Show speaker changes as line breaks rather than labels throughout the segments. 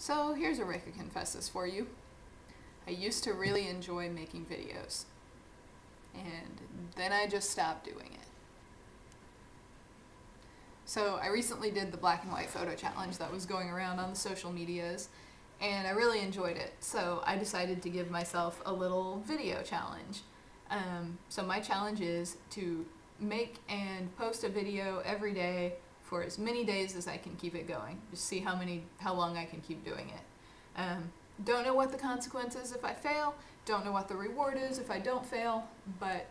So here's a Rika Confesses for you. I used to really enjoy making videos, and then I just stopped doing it. So I recently did the black and white photo challenge that was going around on the social medias, and I really enjoyed it. So I decided to give myself a little video challenge. So my challenge is to make and post a video every day for as many days as I can keep it going. Just see how long I can keep doing it. Don't know what the consequence is if I fail, don't know what the reward is if I don't fail, but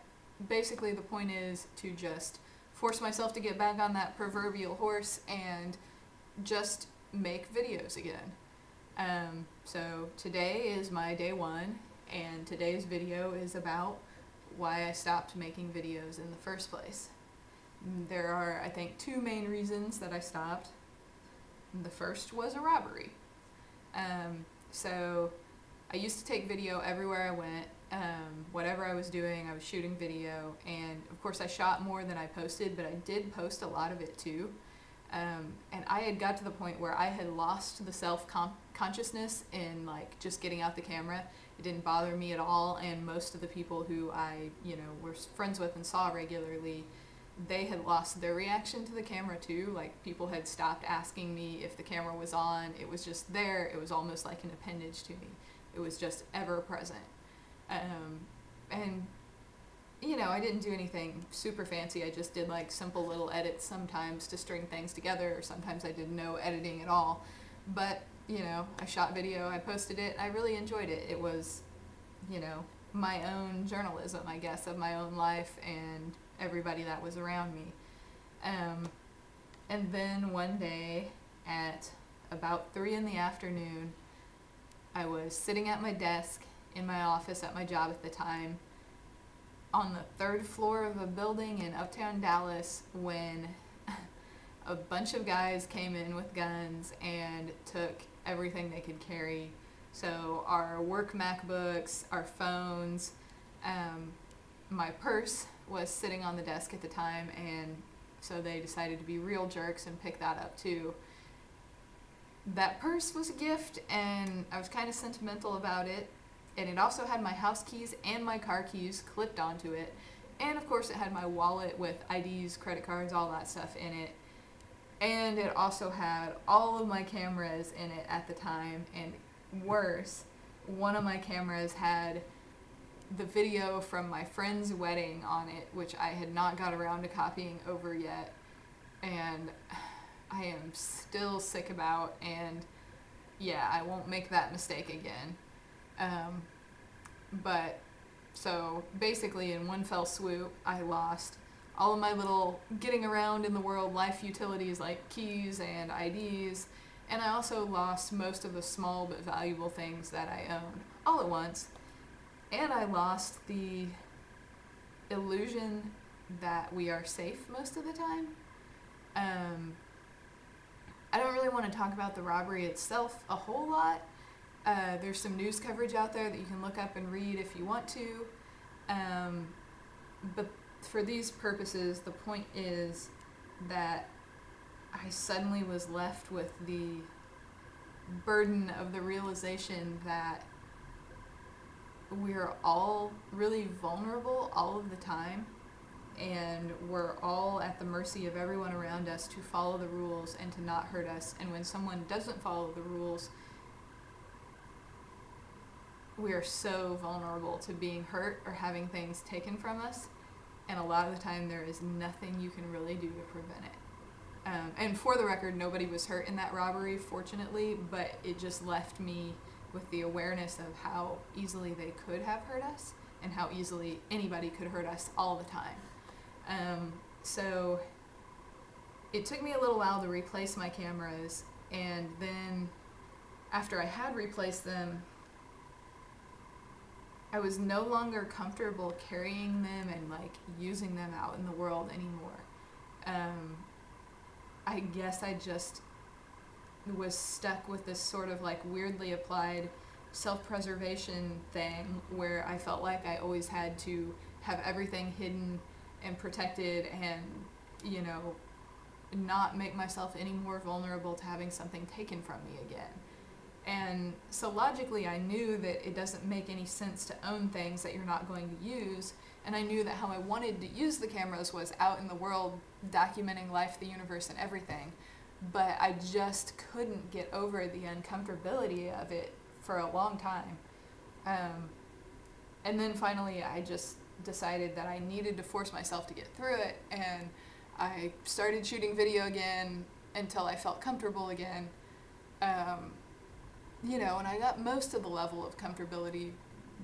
basically the point is to just force myself to get back on that proverbial horse and just make videos again. So today is my day one, and today's video is about why I stopped making videos in the first place. There are, I think, two main reasons that I stopped. The first was a robbery. So I used to take video everywhere I went. Whatever I was doing, I was shooting video, and of course I shot more than I posted, but I did post a lot of it too. And I had got to the point where I had lost the self-consciousness in like just getting out the camera. It didn't bother me at all, and most of the people who I, were friends with and saw regularly, they had lost their reaction to the camera too. Like, people had stopped asking me if the camera was on. It was just there. It was almost like an appendage to me. It was just ever present. And I didn't do anything super fancy. I just did like simple little edits sometimes to string things together, or sometimes I did no editing at all. But, I shot video, I posted it, I really enjoyed it. It was, my own journalism, I guess, of my own life and everybody that was around me. And then one day at about 3 in the afternoon, I was sitting at my desk in my office at my job at the time on the 3rd floor of a building in uptown Dallas when a bunch of guys came in with guns and took everything they could carry. So our work MacBooks, our phones, my purse was sitting on the desk at the time, and so they decided to be real jerks and pick that up too. That purse was a gift, and I was kind of sentimental about it, and it also had my house keys and my car keys clipped onto it, and of course it had my wallet with IDs, credit cards, all that stuff in it, and it also had all of my cameras in it at the time, and worse, one of my cameras had the video from my friend's wedding on it, which I had not got around to copying over yet, and I am still sick about, and yeah, I won't make that mistake again. But so basically in one fell swoop, I lost all of my little getting around in the world life utilities like keys and IDs, and I also lost most of the small but valuable things that I owned all at once. And I lost the illusion that we are safe most of the time. I don't really want to talk about the robbery itself a whole lot. There's some news coverage out there that you can look up and read if you want to. But for these purposes, the point is that I suddenly was left with the burden of the realization that we're all really vulnerable all of the time, and we're all at the mercy of everyone around us to follow the rules and to not hurt us. And when someone doesn't follow the rules, we are so vulnerable to being hurt or having things taken from us, and a lot of the time there is nothing you can really do to prevent it. And for the record, nobody was hurt in that robbery, fortunately, but it just left me with the awareness of how easily they could have hurt us and how easily anybody could hurt us all the time. So it took me a little while to replace my cameras, and then after I had replaced them, I was no longer comfortable carrying them and like using them out in the world anymore. I guess I just was stuck with this sort of like weirdly applied self-preservation thing where I felt like I always had to have everything hidden and protected and, not make myself any more vulnerable to having something taken from me again. And so logically, I knew that it doesn't make any sense to own things that you're not going to use. And I knew that how I wanted to use the cameras was out in the world, documenting life, the universe, and everything. But I just couldn't get over the uncomfortability of it for a long time. And then finally, I just decided that I needed to force myself to get through it. And I started shooting video again until I felt comfortable again. You know, and I got most of the level of comfortability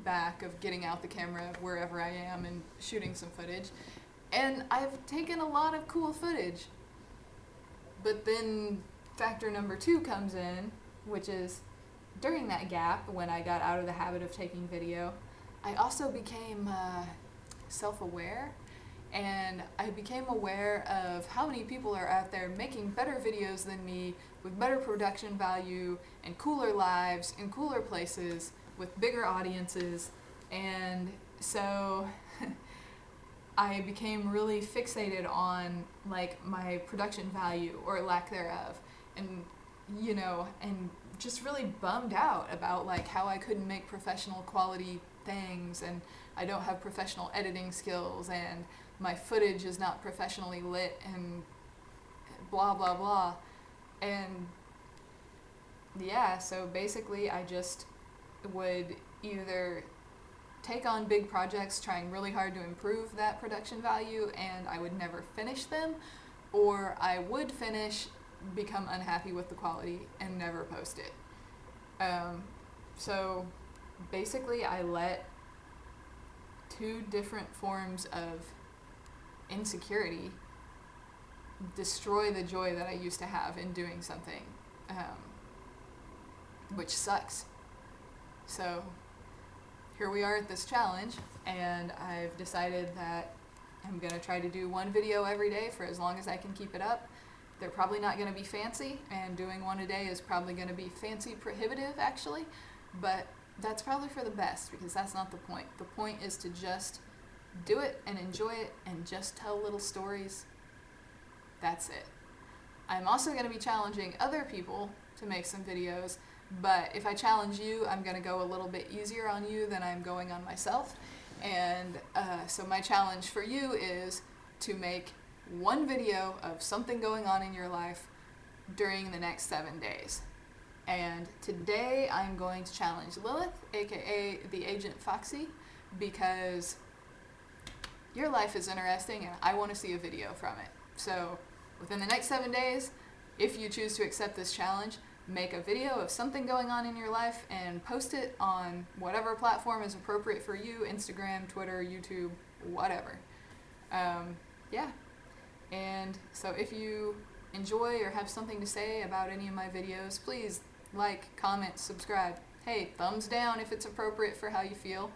back of getting out the camera wherever I am and shooting some footage. And I've taken a lot of cool footage. But then factor number 2 comes in, which is during that gap when I got out of the habit of taking video, I also became self-aware. And I became aware of how many people are out there making better videos than me, with better production value, and cooler lives, in cooler places, with bigger audiences. And so I became really fixated on like my production value or lack thereof, and you know, and just really bummed out about like how I couldn't make professional quality things, and I don't have professional editing skills, and my footage is not professionally lit, and blah blah blah. And yeah, so basically I just would either take on big projects trying really hard to improve that production value, and I would never finish them, or I would finish, become unhappy with the quality, and never post it. So basically I let 2 different forms of insecurity destroy the joy that I used to have in doing something, which sucks. So here we are at this challenge, and I've decided that I'm going to try to do 1 video every day for as long as I can keep it up. They're probably not going to be fancy, and doing 1 a day is probably going to be fancy prohibitive actually, but that's probably for the best, because that's not the point. The point is to just do it and enjoy it and just tell little stories. That's it. I'm also going to be challenging other people to make some videos, but if I challenge you, I'm going to go a little bit easier on you than I'm going on myself. And so my challenge for you is to make 1 video of something going on in your life during the next 7 days. And today I'm going to challenge Lilith, aka the Agent Foxy, because your life is interesting and I want to see a video from it. So within the next 7 days, if you choose to accept this challenge, make a video of something going on in your life and post it on whatever platform is appropriate for you, Instagram, Twitter, YouTube, whatever. Yeah. And so if you enjoy or have something to say about any of my videos, please like, comment, subscribe. Hey, thumbs down if it's appropriate for how you feel.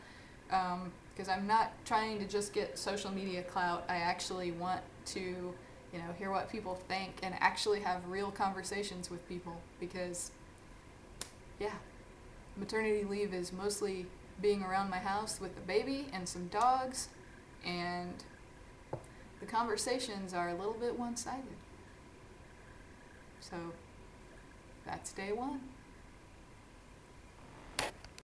Because I'm not trying to just get social media clout. I actually want to, you know, hear what people think and actually have real conversations with people, because yeah, maternity leave is mostly being around my house with the baby and some dogs, and the conversations are a little bit one-sided. So that's day 1.